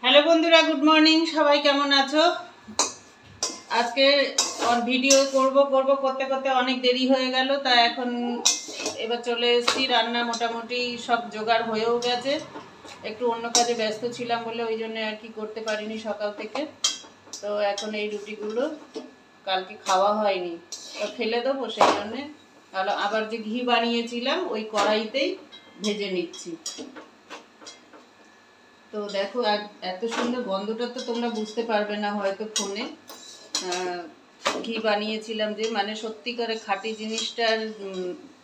Hello বন্ধুরা, good morning. সবাই কেমন আছো? আজকে ভিডিও করব করতে করতে অনেক দেরি হয়ে গেল, তাই এখন এবার চলে এসেছি। রান্না মোটামুটি সব জোগাড় হয়েও গেছে। একটু অন্য কাজে ব্যস্ত ছিলাম বলে ওই জন্য আর কি করতে পারিনি সকাল থেকে। তো এখন এই রুটিগুলো কালকে খাওয়া হয়নি, তো ফেলে দেবো, সেই জন্যে আবার যে ঘি বানিয়েছিলাম ওই কড়াইতেই ভেজে নিচ্ছি। তো দেখো, এত সুন্দর গন্ধটা তো তোমরা বুঝতে পারবে না হয়তো ফোনে। ঘি বানিয়েছিলাম যে, মানে সত্যিকারে খাঁটি জিনিসটার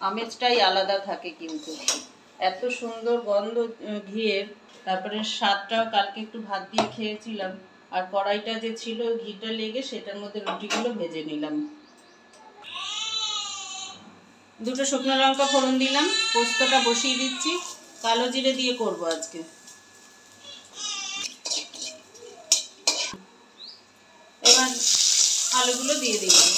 আমেজটাই আলাদা থাকে, কিন্তু এত সুন্দর গন্ধ ঘিয়ের। তারপরে স্বাদটাও, কালকে একটু ভাত দিয়ে খেয়েছিলাম, আর কড়াইটা যে ছিল ঘিটা লেগে সেটার মধ্যে রুটিগুলো ভেজে নিলাম। দুটো শুকনো লঙ্কা ফোড়ন দিলাম, পোস্তটা বসিয়ে দিচ্ছি। কালো জিরে দিয়ে করব আজকে। এবার আলুগুলো দিয়ে দিলাম।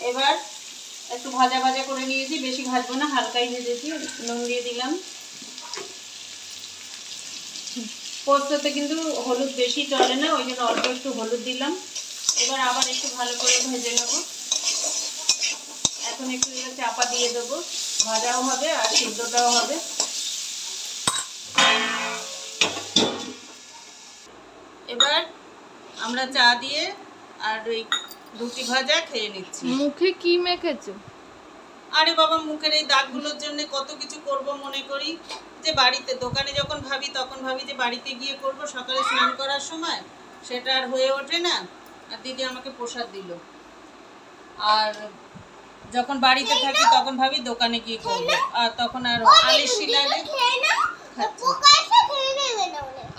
এবার একটু ভাজা ভাজা করে নিয়েছি, বেশি ভাজবো না, হালকাই ভেজেছি। নুন দিয়ে দিলাম। পোস্ততে কিন্তু হলুদ বেশি চলে না, ওই জন্য অল্প একটু হলুদ দিলাম। এবার আবার একটু ভালো করে ভেজে নেব। এখন একটু চাপা দিয়ে দেবো, ভাজাও হবে আর সিদ্ধটাও হবে। এবার আমরা চা দিয়ে আর ওই রুটি ভাজা খেয়ে নিচ্ছি। মুখে কি মেখেছো? আরে বাবা, মুখের এই দাগগুলোর জন্য কত কিছু করব মনে করি, যে বাড়িতে, দোকানে যখন ভাবি তখন ভাবি যে বাড়িতে গিয়ে করব, সকালে স্নান করার সময় সেটা আর হয়ে ওঠে না। আর দিদি আমাকে প্রসাদ দিল। আর যখন বাড়িতে থাকি তখন ভাবি দোকানে গিয়ে করব, আর তখন আর আলিশি লাগে।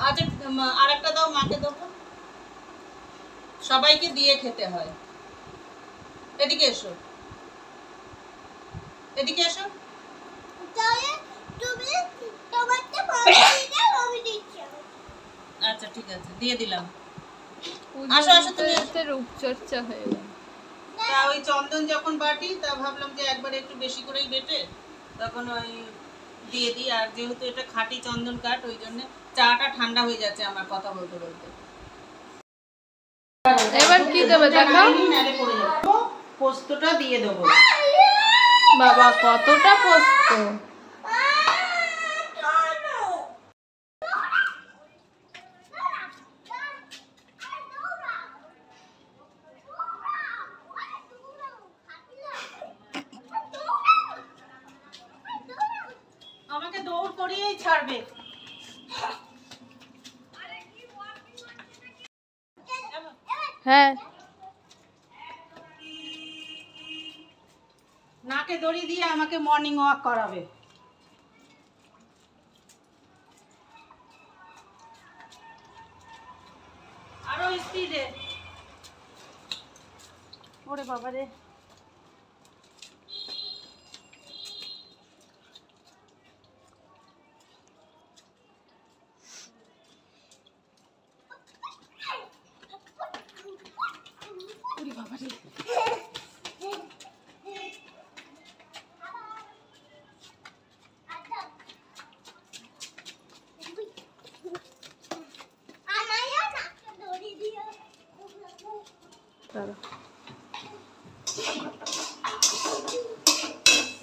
আচ্ছা, আর একটা দাও, মাকে দেবো। সবাইকে দিয়ে খেতে হয়। এদিকে এসো, এদিকে এসো। আচ্ছা ঠিক আছে, দিয়ে দিলাম। আসো আসো, তুমি রূপচর্চা হয়ে গেল। তা ওই চন্দন যখন বাটি, তা ভাবলাম যে একবার একটু বেশি করেই বেটে তখন ওই দিয়ে দিই। আর যেহেতু এটা খাঁটি চন্দন কাঠ, ওই জন্য চাটা ঠান্ডা হয়ে যাচ্ছে আমার কথা বলতে বলতে। এবার কি দেবে দেখাও। পোস্তটা দিয়ে দেবো। বাবা, কতটা পোস্ত! আমাকে দৌড় করিয়েই ছাড়বে। হ্যাঁ, নাকে দড়ি দিয়ে আমাকে মর্নিং ওয়াক করাবে। আরো স্পিডে। ওরে বাবা রে।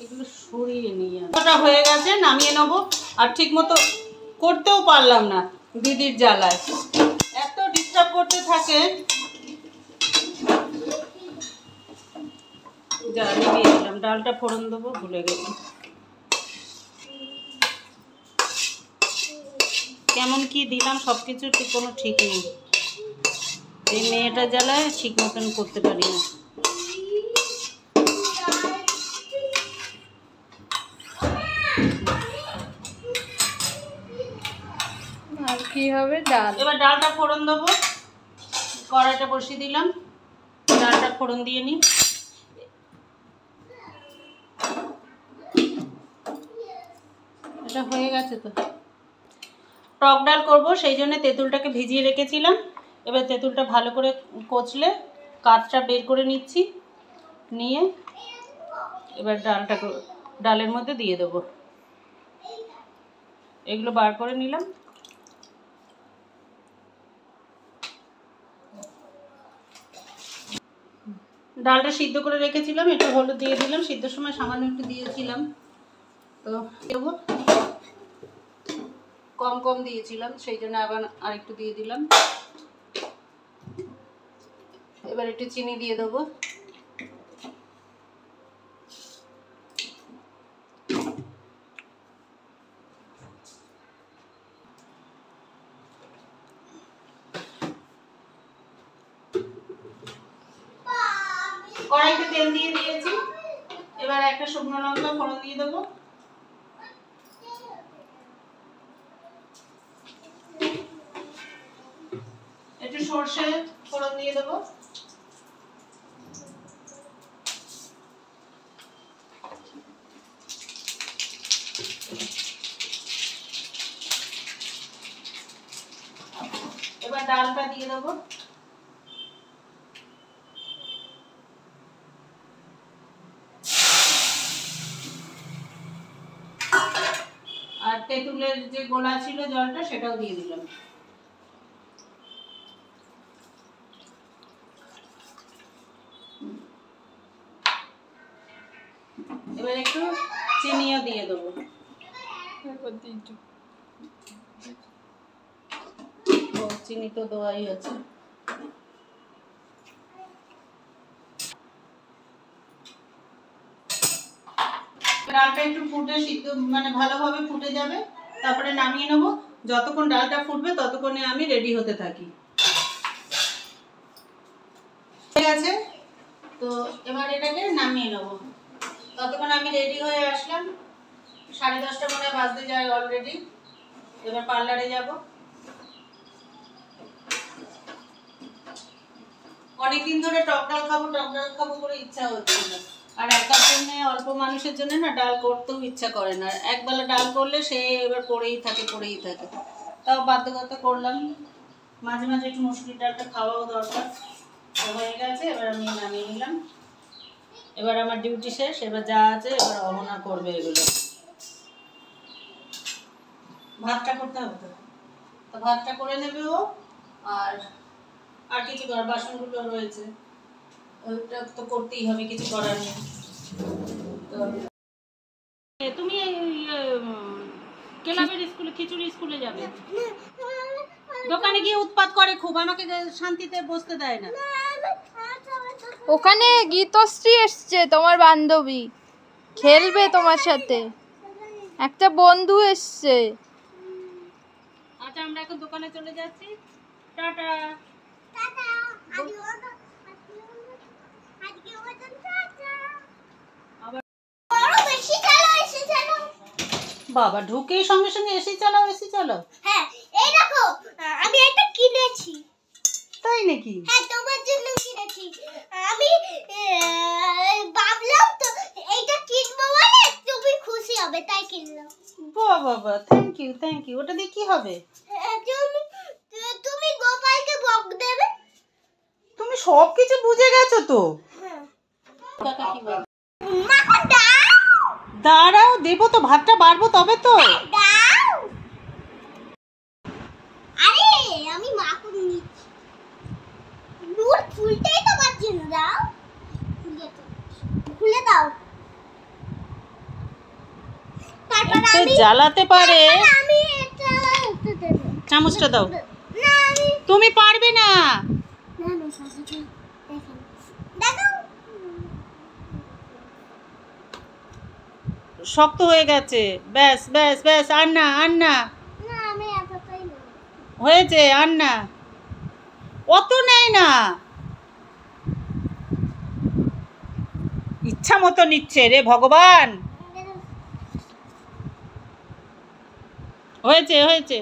এগুলো সরিয়ে নিয়ে হয়ে গেছে, নামিয়ে নেবো। আর ঠিক মতো করতেও পারলাম না দিদির জ্বালায়, এত ডিস্টার্ব করতে থাকে। যা নিয়ে দিলাম, ডালটা ফোড়ন দেবো, ভুলে গেছি। কেমন কি দিলাম সবকিছু কোনো ঠিক নেই। এই মেয়েটা জ্বালায় ঠিক মতন করতে পারি না। আর কি হবে? ডাল। এবার ডালটা ফোড়ন দেবো। কড়াইটা বসিয়ে দিলাম, ডালটা ফোড়ন দিয়ে নিই। এটা হয়ে গেছে তো। টক ডাল করবো, সেই জন্য তেঁতুলটাকে ভিজিয়ে রেখেছিলাম। এবার তেঁতুলটা ভালো করে কচলে কাঁচটা বের করে নিচ্ছি, নিয়ে এবার ডালটা ডালের মধ্যে দিয়ে দেবো। এগুলো বার করে নিলাম। ডালটা সিদ্ধ করে রেখেছিলাম, একটু হলুদ দিয়ে দিলাম, সিদ্ধর সময় সামান্য একটু দিয়েছিলাম, তো দেবো, কম কম দিয়েছিলাম সেই জন্য আবার আরেকটু দিয়ে দিলাম। এবার একটু চিনি দিয়ে দেবো। কড়াইতে তেল দিয়ে দিয়েছি, এবার একটা শুকনো লঙ্কা ফোড়ন দিয়ে দেবো। একটু সর্ষে ফোড়ন দিয়ে দেবো। এবার ডালটা দিয়ে দেবো। আর তেঁতুলের যে গোলা ছিল জলটা সেটাও দিয়ে দিলাম। এবার একটু চিনিও দিয়ে দেবো। চিনি তো দেওয়াই আছে। ডালটা একটু ফুটে সিদ্ধ মানে ভালোভাবে ফুটে যাবে, তারপরে নামিয়ে নেব। যতক্ষণ ডালটা ফুটবে ততক্ষণে আমি রেডি হতে থাকি। ঠিক আছে, তো এবার এটাকে নামিয়ে নেব। ততক্ষণ আমি রেডি হয়ে আসলাম। 10:30 মনে বাজতে যায় অলরেডি। এবার পার্লারে যাব। অনেকদিন ধরে টক ডাল খাবো করে ইচ্ছা হচ্ছিল, আর একার জন্য অল্প মানুষের জন্য না ডাল করতেও ইচ্ছা করে না। একবেলা ডাল করলে সে এবার পড়েই থাকে। তাও বাধ্যগত করলাম, মাঝে মাঝে একটু মুসুরির ডালটা খাওয়াও দরকার। হয়ে গেছে, এবার আমি নামিয়ে নিলাম। এবার আমার ডিউটি শেষ, এবার যা আছে এবার অহনা করবে এগুলো। ভাতটা করতে হবে, তো ভাতটা করে নেবে ও। আর কিছু করার, বাসনগুলো রয়েছে, ওটা তো করতেই হবে, কিছু করার নেই। তো তুমি ক্লাবের স্কুলে, খিচুড়ি স্কুলে যাবে, দোকানে গিয়ে উৎপাত করে খুব, আমাকে শান্তিতে বসতে দেয় না। ওখানে গীতশ্রী এসছে, তোমার বান্ধবী, খেলবে তোমার সাথে, একটা বন্ধু এসছে। আচ্ছা, আমরা এখন দোকানে চলে যাচ্ছি। টাটা। বাবা ঢুকেই সঙ্গে সঙ্গে এসি চালাও। হ্যাঁ, এই দেখো, আমি এটা কিনেছি। তাই নাকি? হ্যাঁ, তোমার জন্য কিনেছি। আমি ভাবলাম তো এইটা কিনবো বলে তুমি খুশি হবে, তাই কিনলাম। বাবা থ্যাংক ইউ। ওটা দিয়ে কি হবে? তুমি গোপালকে বক দেবে। তুমি সব কিছু বুঝে গেছো তো। হ্যাঁ। কাকা কি বলে? মাখন দাঁড়াও, দেবো তো, ভাতটা বাড়বো তবে তো। দাও। আরে আমি মাখন নিচ্ছি। দূর ফুলটাই তো বাজছে না, দাও। খুলে দাও। তারপর আমি জ্বালাতে পারে। আমি এটা দেব। চামচটা দাও। না আমি তুমি পারবে না। না দেখো। দেখো। শক্ত হয়ে গেছে। ব্যাস, আর না। না আমি এতটাই না। হয়েছে, আর না, অত নেই না, ইচ্ছা মতো নিচ্ছে রে ভগবান। হয়েছে।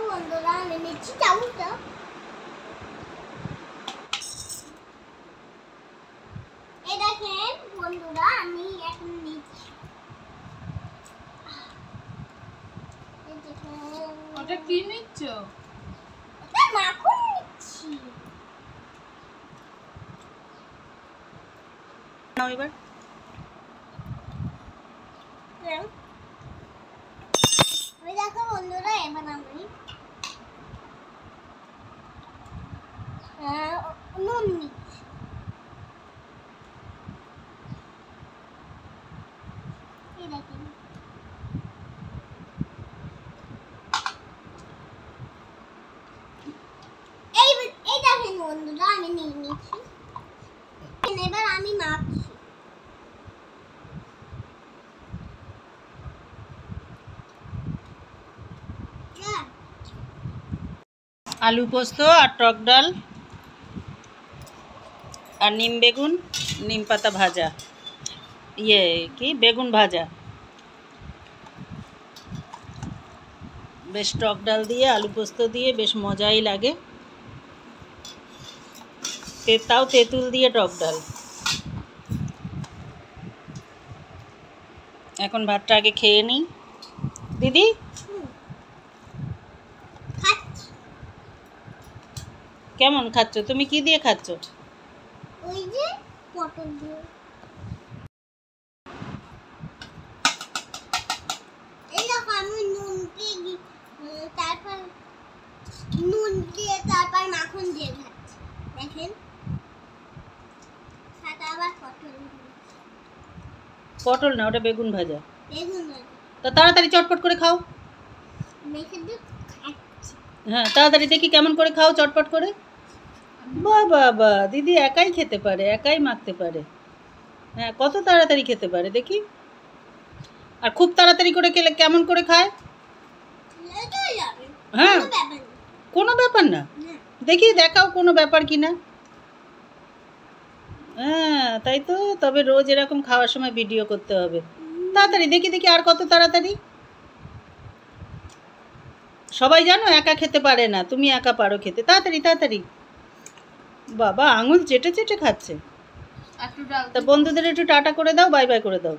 বন্ধুরা আমি নিচ্ছি চামচটা। এই দেখেন বন্ধুরা, আমি এখন নিচ্ছি। এই দেখেন। ওটা কি নিচ্ছ? ওটা মাখন নিচ্ছি। নাও এবার। ওই দেখো বন্ধুরা, এবার আমি নুন নিচ্ছি। এই দেখেন, এই দেখেন বন্ধুরা, আমি নিয়ে নিচ্ছি। এবার আমি মাখছি। আলু পোস্ত আর টক ডাল আর নিম বেগুন, নিম পাতা ভাজা, কি বেগুন ভাজা। বেশ টক ডাল দিয়ে আলু পোস্ত দিয়ে বেশ মজাই লাগে। তাও তেঁতুল দিয়ে টক ডাল। এখন ভাতটা আগে খেয়ে নিই। দিদি খাচ্ছি। কেমন খাচ্ছ? তুমি কি দিয়ে খাচ্ছ? ওই যে পটল দিয়ে। এই দেখো আমি তারপর নুন দিয়ে তারপর মাখন দিয়ে খাচ্ছি। দেখেন, সাথে আবার পটল দিয়ে। পটল না, ওটা বেগুন ভাজা। বেগুন ভাজা তা তাড়াতাড়ি চটপট করে খাও। মেখে দিয়ে খাচ্ছি। হ্যাঁ তাড়াতাড়ি দেখি কেমন করে খাও চটপট করে। বাহ বাহ বাহ, দিদি একাই খেতে পারে, একাই মাখতে পারে। হ্যাঁ কত তাড়াতাড়ি খেতে পারে দেখি। আর খুব তাড়াতাড়ি করে খেলে কেমন করে খায়? লেগে যাবে। হ্যাঁ কোনো ব্যাপার না। কোনো ব্যাপার না। না। দেখি দেখাও কোনো ব্যাপার কি না। হ্যাঁ তাই তো, তবে রোজ এরকম খাওয়ার সময় ভিডিও করতে হবে। তাড়াতাড়ি দেখি দেখি, আর কত তাড়াতাড়ি। সবাই জানো একা খেতে পারে না, তুমি একা পারো খেতে। তাড়াতাড়ি তাড়াতাড়ি। বাবা আঙুল চেটে চেটে খাচ্ছে। একটু ডাল তা বন্ধুদের একটু টাটা করে দাও, বাই বাই করে দাও।